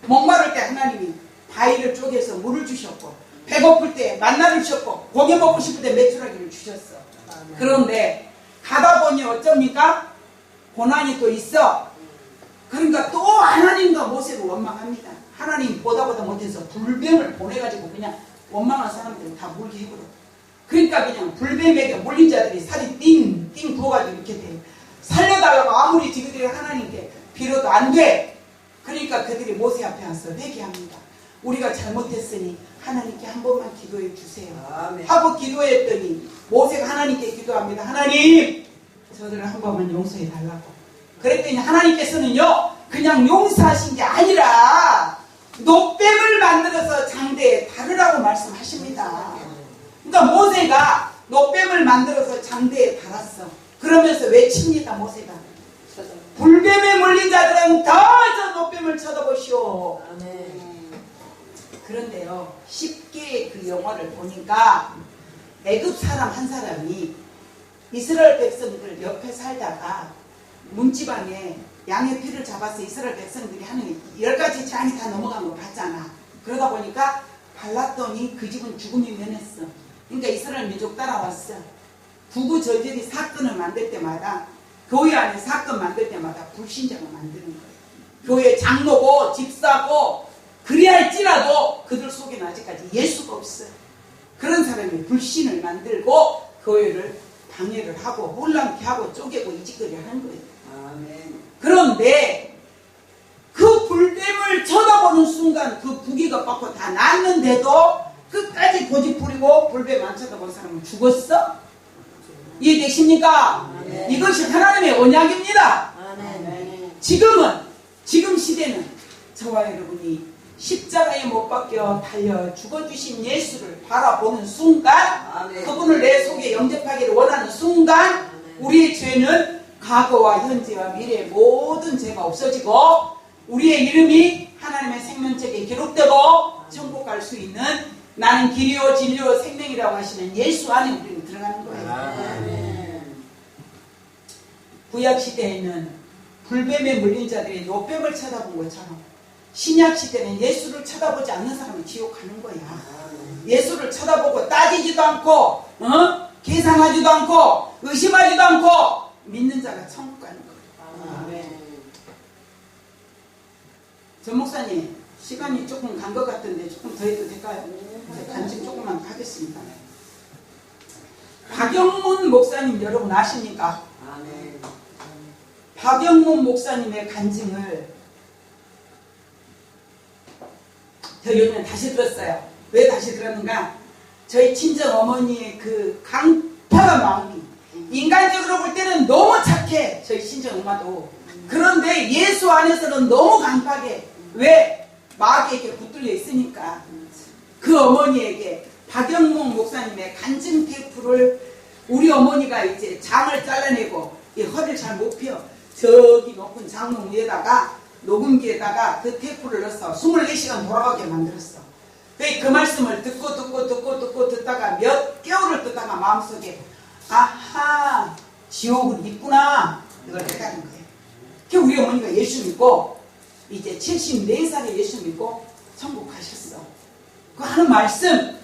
목마를 때 하나님이 바위를 쪼개서 물을 주셨고 배고플 때 만나를 주셨고 고기 먹고 싶을 때 메추라기를 주셨어. 그런데 가다 보니 어쩝니까? 고난이 또 있어. 그러니까 또 하나님과 모세를 원망합니다. 하나님 보다 못해서 불뱀을 보내가지고 그냥 원망한 사람들은 다 물게 해버려. 그러니까 그냥 불뱀에게 몰린 자들이 살이 띵띵 부어가지고 이렇게 돼. 살려달라고 아무리 지그들이 하나님께 빌어도 안 돼. 그러니까 그들이 모세 앞에 와서 회개합니다. 우리가 잘못했으니 하나님께 한 번만 기도해 주세요. 아멘. 하고 기도했더니 모세가 하나님께 기도합니다. 하나님, 저들을 한 번만 용서해 달라고. 그랬더니 하나님께서는요, 그냥 용서하신 게 아니라 노뱀을 만들어서 장대에 달으라고 말씀하십니다. 그러니까 모세가 노뱀을 만들어서 장대에 달았어. 그러면서 외칩니다. 모세가 불뱀에 물린 자들은 다 저 노뱀을 쳐다보시오. 아멘. 그런데요, 쉽게 그 영화를 보니까 애굽 사람 한 사람이 이스라엘 백성들 옆에 살다가 문지방에 양의 피를 잡아서 이스라엘 백성들이 하는 10가지 재앙이 다 넘어간 거 봤잖아. 그러다 보니까 발랐더니 그 집은 죽음이 면했어. 그러니까 이스라엘 민족 따라왔어. 구구절절히 사건을 만들 때마다, 교회 안에 사건 만들 때마다 불신자가 만드는 거예요. 교회 장로고 집사고 그래야 할지라도 그들 속에는 아직까지 예수가 없어요. 그런 사람이 불신을 만들고 교회를 방해를 하고 혼란케 하고 쪼개고 이직거리 하는 거예요. 아멘. 그런데 그 불뱀을 쳐다보는 순간 그 부기가 빠고 다 났는데도 끝까지 고집 부리고 불뱀 안 쳐다본 사람은 죽었어? 이해되십니까? 아멘. 이것이 하나님의 언약입니다. 아멘. 지금 시대는 저와 여러분이 십자가에 못 박혀 달려 죽어주신 예수를 바라보는 순간, 아멘. 그분을 내 속에 영접하기를 원하는 순간, 우리의 죄는 과거와 현재와 미래의 모든 죄가 없어지고 우리의 이름이 하나님의 생명책에 기록되고 천국 갈 수 있는, 나는 길이요 진리요 생명이라고 하시는 예수 안에 우리는 들어가는 거예요. 아멘. 구약시대에는 불뱀에 물린 자들이 노뱀을 쳐다본 것처럼 신약시대는 예수를 쳐다보지 않는 사람은 지옥 가는 거야. 예수를 쳐다보고 따지지도 않고 계산하지도 않고 의심하지도 않고 믿는 자가 천국 가는 거예요. 아멘. 전 목사님, 시간이 조금 간 것 같은데 조금 더 해도 될까요? 간증 조금만 하겠습니다. 박영문 목사님 여러분 아십니까? 아멘. 박영문 목사님의 간증을 저 요즘에 다시 들었어요. 왜 다시 들었는가? 저희 친정 어머니의 그 강팍한 마음이, 인간적으로 볼 때는 너무 착해, 저희 친정 엄마도. 그런데 예수 안에서는 너무 강팍해. 왜? 마귀에게 붙들려 있으니까. 그 어머니에게 박영문 목사님의 간증 테이프를, 우리 어머니가 이제 장을 잘라내고 허리를 잘 못 펴, 저기 높은 장롱 위에다가 녹음기에다가 그 테이프를 넣어서 24시간 돌아가게 만들었어. 그 말씀을 듣다가 몇 개월을 듣다가 마음속에 아하, 지옥은 있구나, 이걸 깨달은 거예요. 그 우리 어머니가 예수 믿고 이제 74살에 예수 믿고 천국 가셨어. 그 하는 말씀,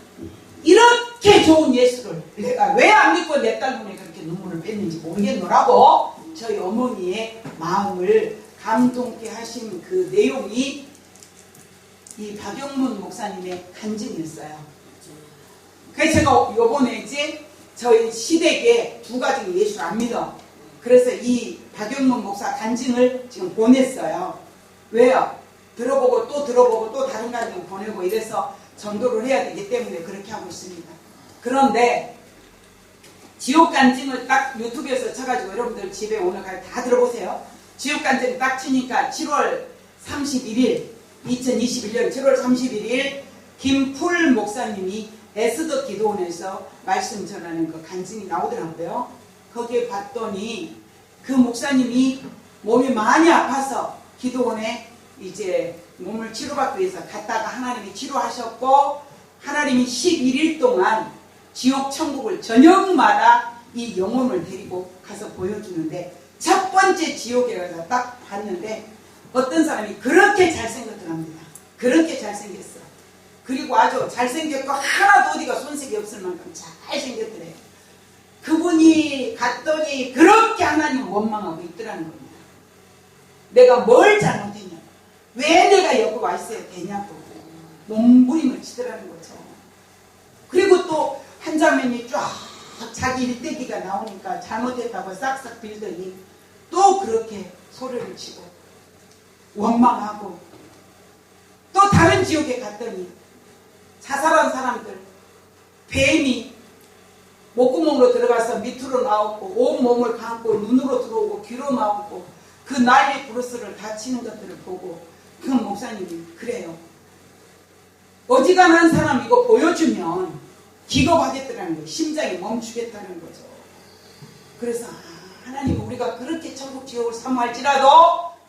이렇게 좋은 예수를 내가 왜 안 믿고 내 딸 눈에 그렇게 눈물을 뺐는지 모르겠노라고 저희 어머니의 마음을 감동케 하신 그 내용이 이 박영문 목사님의 간증이었어요. 그래서 제가 요번에 이제 저희 시댁에 두 가지 예수를 안 믿어. 그래서 이 박영문 목사 간증을 지금 보냈어요. 왜요? 들어보고 또 다른 간증 보내고 이래서 전도를 해야 되기 때문에 그렇게 하고 있습니다. 그런데 지옥 간증을 딱 유튜브에서 쳐가지고 여러분들 집에 오늘 다 들어보세요. 지옥 간증 딱 치니까 7월 31일 2021년 7월 31일 김풀 목사님이 에스더 기도원에서 말씀 전하는 그 간증이 나오더라고요. 거기에 봤더니 그 목사님이 몸이 많이 아파서 기도원에 이제 몸을 치료받기 위해서 갔다가 하나님이 치료하셨고, 하나님이 11일 동안 지옥 천국을 저녁마다 이 영혼을 데리고 가서 보여주는데, 첫 번째 지옥에 가서 딱 봤는데 어떤 사람이 그렇게 잘생겼더랍니다. 그렇게 잘생겼어. 그리고 아주 잘생겼고 하나도 어디가 손색이 없을 만큼 잘생겼더래요. 그분이 갔더니 그렇게 하나님을 원망하고 있더라는 겁니다. 내가 뭘 잘못했냐, 왜 내가 여기 와 있어야 되냐고 몸부림을 치더라는 거죠. 그리고 또 한 장면이 쫙 자기 일대기가 나오니까 잘못했다고 싹싹 빌더니 또 그렇게 소리를 치고 원망하고, 또 다른 지옥에 갔더니 자살한 사람들, 뱀이 목구멍으로 들어가서 밑으로 나오고 온 몸을 감고 눈으로 들어오고 귀로 나오고 그 난리 브루스를 다치는 것들을 보고 그 목사님이 그래요. 어지간한 사람 이거 보여주면 기겁하겠다는 거예요. 심장이 멈추겠다는 거죠. 그래서 하나님 우리가 그렇게 천국 지옥을 사모할지라도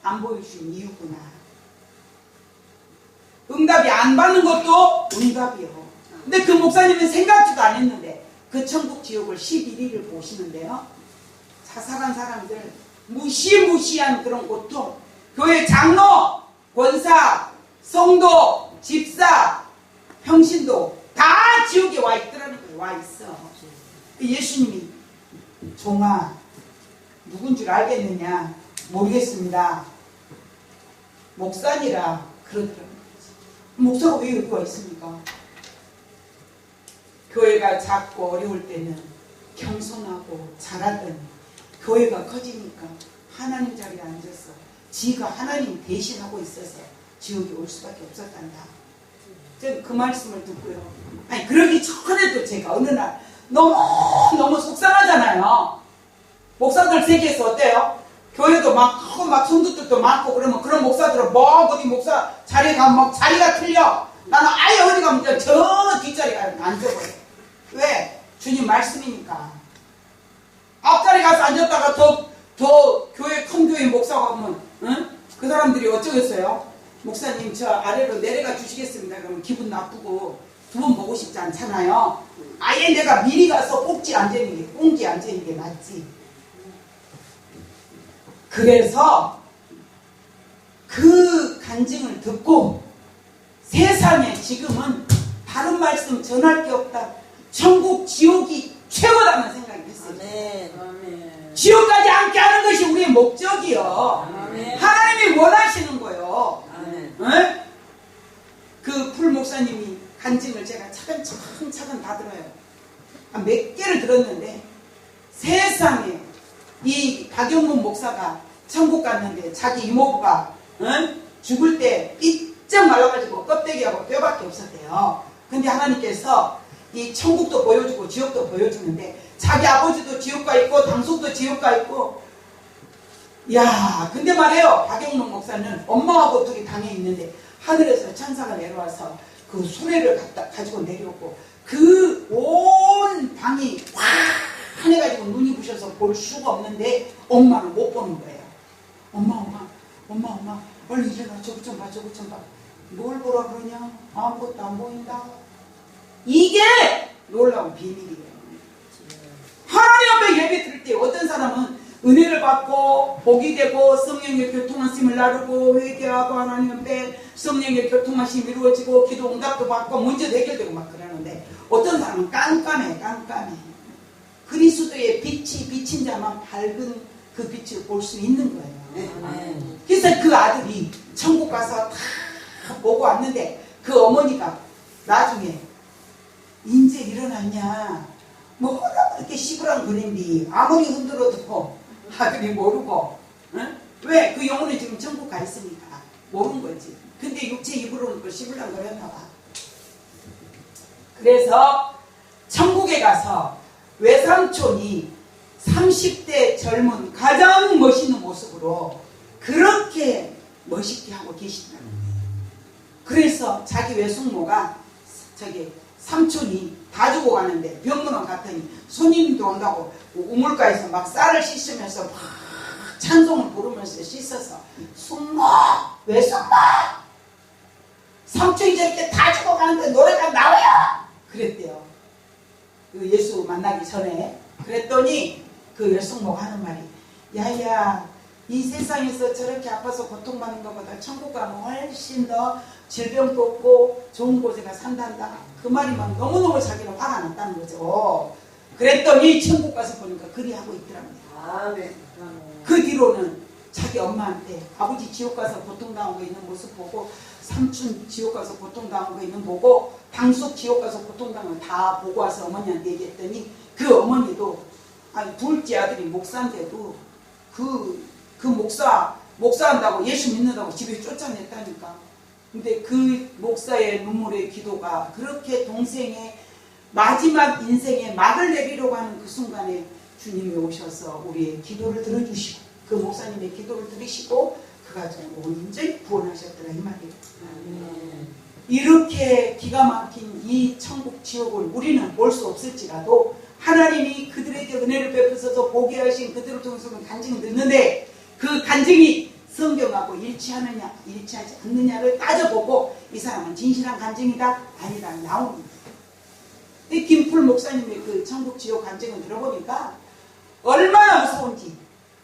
안 보여주신 이유구나. 응답이 안 받는 것도 응답이요. 근데 그 목사님은 생각지도 안 했는데 그 천국 지옥을 11일을 보시는데요. 자살한 사람들 무시무시한 그런 고통, 교회 장로, 권사, 성도, 집사, 평신도 다 지옥에 와 있더라는 거예요. 와 있어. 예수님이 종아 누군 줄 알겠느냐? 모르겠습니다. 목사니라 그러더라고요. 목사가 왜 여기 와 있습니까? 교회가 작고 어려울 때는 겸손하고 잘하던 교회가 커지니까 하나님 자리에 앉아서 지가 하나님 대신하고 있어서 지옥에 올 수밖에 없었단다. 제가 그 말씀을 듣고요. 아니 그러기 전에도 제가 어느 날 너무 속상하잖아요. 목사들 세계에서 어때요? 교회도 많고 막 성도들도 많고 그러면 그런 목사들은 뭐 어디 목사 자리에 가면 막 자리가 틀려. 나는 아예 어디 가면 저 뒷자리에 앉아버려. 왜? 주님 말씀이니까. 앞자리 가서 앉았다가 더 교회 큰 교회 목사가 오면 응? 그 사람들이 어쩌겠어요? 목사님 저 아래로 내려가 주시겠습니다. 그러면 기분 나쁘고 두 번 보고 싶지 않잖아요. 아예 내가 미리 가서 꽁지 앉아있는 게 낫지. 그래서 그 간증을 듣고 세상에 지금은 다른 말씀 전할 게 없다. 천국 지옥이 최고라는 생각이 했어요. 아멘. 지옥까지 앉게 하는 것이 우리의 목적이요. 아멘. 하나님이 원하시는 거요. 아멘. 그 풀 목사님이 간증을 제가 차근차근 다 들어요. 몇 개를 들었는데 세상에 이 박영문 목사가 천국 갔는데 자기 이모부가 죽을 때 삐쩍 말라가지고 껍데기하고 뼈밖에 없었대요. 근데 하나님께서 이 천국도 보여주고 지옥도 보여주는데 자기 아버지도 지옥 가 있고 당숙도 지옥 가 있고 야 근데 말이에요. 박영문 목사는 엄마하고 둘이 당에 있는데 하늘에서 천사가 내려와서 그 수레를 가지고 내려오고 그 온 방이 환해가지고 눈이 부셔서 볼 수가 없는데 엄마를 못 보는 거예요. 엄마 얼른 일어나. 저것 좀 봐. 뭘 보라 그러냐? 아무것도 안 보인다. 이게 놀라운 비밀이에요. 하나님 앞에 예배 드릴 때 어떤 사람은 은혜를 받고 복이 되고 성령의 교통하심을 나누고 회개하고 하나님 앞에 성령의 교통하심이 이루어지고 기도 응답도 받고 문제도 해결되고 막 그러는데 어떤 사람은 깜깜해. 그리스도의 빛이 비친 자만 밝은 그 빛을 볼 수 있는 거예요. 아멘. 그래서 그 아들이 천국 가서 다 보고 왔는데 그 어머니가 나중에 인제 일어났냐 뭐라 그렇게 시부랑거린디 아무리 흔들어도 아들이 모르고 응? 왜? 그 영혼이 지금 천국 가 있으니까 모르는 거지. 근데 육체 입으로는 그 시부랑거렸나 봐. 그래서 천국에 가서 외삼촌이 30대 젊은 가장 멋있는 모습으로 그렇게 멋있게 하고 계신다. 그래서 자기 외숙모가 저기 삼촌이 다 주고 가는데 병문안 갔더니 손님도 온다고 우물가에서 막 쌀을 씻으면서 막 찬송을 부르면서 씻어서 숙모 외숙모 삼촌이 저렇게 다 주고 가는데 노래가 나와요 그랬대요. 그 예수 만나기 전에. 그랬더니 그 외숙모가 하는 말이 야야 이 세상에서 저렇게 아파서 고통받는 것보다 천국 가면 훨씬 더 질병도 없고 좋은 곳에 가 산단다. 그 말이만 너무너무 자기는 화가 났다는 거죠. 그랬더니 천국 가서 보니까 그리 하고 있더랍니다. 아멘. 그 뒤로는 자기 엄마한테 아버지 지옥 가서 고통당하고 있는 모습 보고 삼촌 지옥 가서 고통당하고 있는 보고 당숙 지옥 가서 고통당하고 다 보고 와서 어머니한테 얘기했더니 그 어머니도 아니 둘째 아들이 목사인데도 그 목사한다고 예수 믿는다고 집에 쫓아냈다니까. 근데 그 목사의 눈물의 기도가 그렇게 동생의 마지막 인생의 막을 내리려고 하는 그 순간에 주님이 오셔서 우리의 기도를 들어주시고 그 목사님의 기도를 들으시고 그 가정을 온전히 구원하셨더라 이 말이에요. 이렇게 기가 막힌 이 천국 지옥을 우리는 볼 수 없을지라도 하나님이 그들에게 은혜를 베푸셔서 보게 하신 그들을 통해서 간증이 듣는데 그 간증이 성경하고 일치하느냐 일치하지 않느냐를 따져보고 이 사람은 진실한 간증이다 아니다 나옵니다. 이 김풀 목사님의 그 천국 지옥 간증을 들어보니까 얼마나 무서운지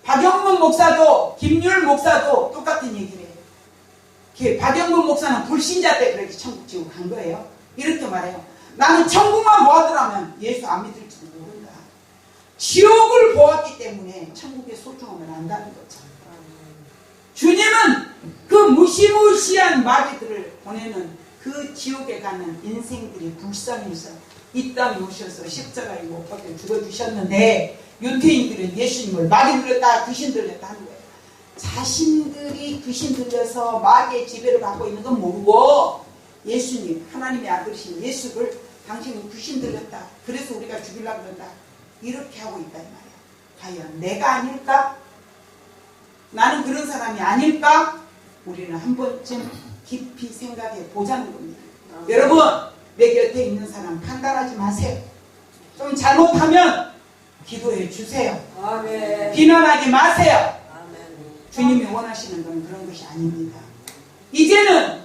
박영문 목사도 김율 목사도 똑같은 얘기를 해요. 박영문 목사는 불신자 때 그렇게 천국 지옥 간 거예요. 이렇게 말해요. 나는 천국만 보았더라면 예수 안 믿을지도 모른다. 지옥을 보았기 때문에 천국의 소중함을 안다는 거죠. 주님은 그 무시무시한 마귀들을 보내는 그 지옥에 가는 인생들이 불쌍해서 이 땅에 오셔서 십자가에 못 박혀 죽어주셨는데 윤태인들은 예수님을 마귀 들렸다 귀신 들렸다 하는 거예요. 자신들이 귀신 들려서 마귀의 지배를 받고 있는 건 모르고 예수님 하나님의 아들이신 예수를 당신은 귀신 들렸다 그래서 우리가 죽이려고 그런다 이렇게 하고 있다 이 말이에요. 과연 내가 아닐까? 나는 그런 사람이 아닐까? 우리는 한 번쯤 깊이 생각해 보자는 겁니다. 여러분 내 곁에 있는 사람 판단하지 마세요. 좀 잘못하면 기도해 주세요. 아멘. 비난하지 마세요. 아멘. 주님이 원하시는 건 그런 것이 아닙니다. 이제는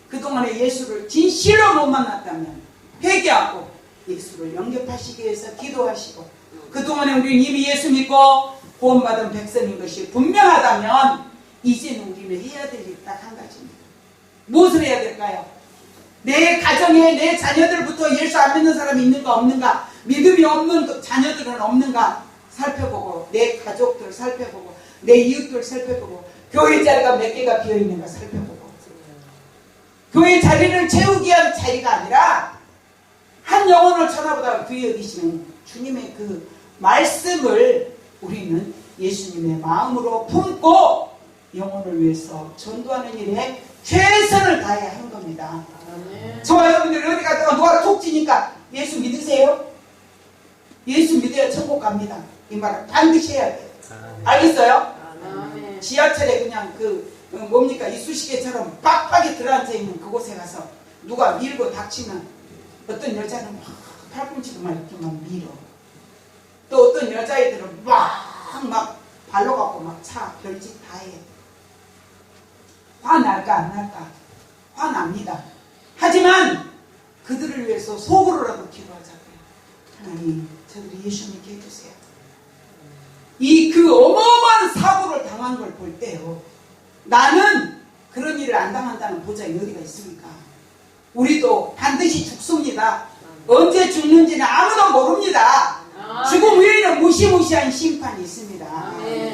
그동안에 예수를 진실로 못 만났다면 회개하고 예수를 영접하시기 위해서 기도하시고 그동안에 우리는 이미 예수 믿고 구원받은 백성인 것이 분명하다면 이제는 우리는 해야 될 일이 딱 한 가지입니다. 무엇을 해야 될까요? 내 가정에 내 자녀들부터 예수 안 믿는 사람이 있는가 없는가 믿음이 없는 자녀들은 없는가 살펴보고 내 가족들 살펴보고 내 이웃들 살펴보고 교회 자리가 몇 개가 비어있는가 살펴보고 교회 자리를 채우기 위한 자리가 아니라 한 영혼을 천하보다 귀히 여기시는 주님의 그 말씀을 우리는 예수님의 마음으로 품고 영혼을 위해서 전도하는 일에 최선을 다해야 하는 겁니다. 저와 여러분들 어디 갔다가 누가 툭 치니까 예수 믿으세요? 예수 믿어야 천국 갑니다. 이 말을 반드시 해야 돼요. 알겠어요? 아멘. 지하철에 그냥 뭡니까 이쑤시개처럼 빡빡이 들어앉아 있는 그곳에 가서 누가 밀고 닥치면 어떤 여자는 막 팔꿈치도 막 이렇게 막 밀어. 또 어떤 여자애들은 막 발로 갖고 막 차 별짓 다 해. 화날까 안 날까? 화납니다. 하지만 그들을 위해서 속으로라도 기도하자고요. 하나님 저들이 예수 믿게 해주세요. 이 그 어마어마한 사고를 당한 걸 볼 때요. 나는 그런 일을 안 당한다는 보장이 어디가 있습니까? 우리도 반드시 죽습니다. 언제 죽는지는 아무도 모릅니다. 죽음 위에는 무시무시한 심판이 있습니다.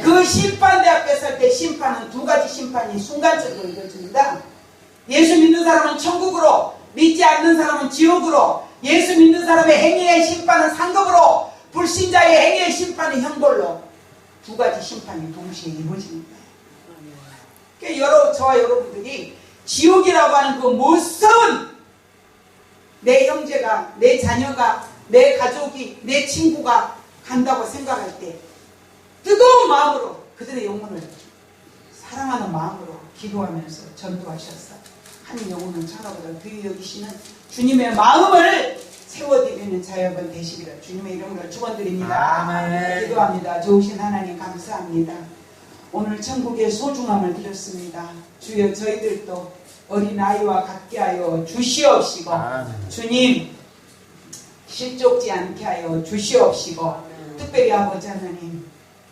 그 심판대 앞에 설 때 심판은 두 가지 심판이 순간적으로 이루어집니다. 예수 믿는 사람은 천국으로, 믿지 않는 사람은 지옥으로, 예수 믿는 사람의 행위의 심판은 상급으로, 불신자의 행위의 심판은 형벌로 두 가지 심판이 동시에 이루어집니다. 그러니까 저와 여러분들이 지옥이라고 하는 그 무서운 내 형제가, 내 자녀가, 내 가족이, 내 친구가 간다고 생각할 때 뜨거운 마음으로 그들의 영혼을 사랑하는 마음으로 기도하면서 전도하셨어. 한 영혼은 천하보다 귀히 여기시는 주님의 마음을 세워드리는 자여분 되시기를 주님의 이름으로 축원드립니다. 아멘. 기도합니다. 좋으신 하나님 감사합니다. 오늘 천국의 소중함을 드렸습니다. 주여 저희들도 어린아이와 같게 하여 주시옵시고 주님 실족지 않게 하여 주시옵시고 특별히 아버지 하나님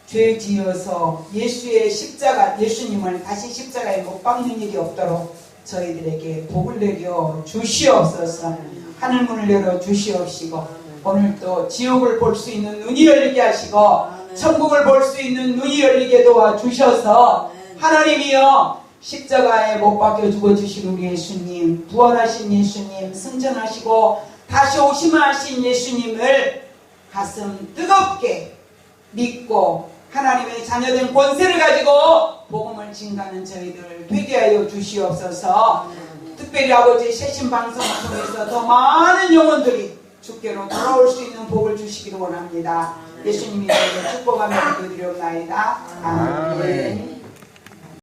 죄 지어서 예수님을 다시 십자가에 못 박는 일이 없도록 저희들에게 복을 내려 주시옵소서. 하늘문을 열어 주시옵시고 오늘 또 지옥을 볼 수 있는 눈이 열리게 하시고 천국을 볼 수 있는 눈이 열리게 도와주셔서 하나님이여 십자가에 못 박혀 죽어주신 우리 예수님, 부활하신 예수님, 승천하시고 다시 오심하신 예수님을 가슴 뜨겁게 믿고 하나님의 자녀된 권세를 가지고 복음을 증가하는 저희들 되게 하여 주시옵소서. 특별히 아버지 세신 방송을 통해서 더 많은 영혼들이 주께로 돌아올 수 있는 복을 주시기를 원합니다. 예수님이 저희를 축복하며 기도드리옵나이다. 아멘.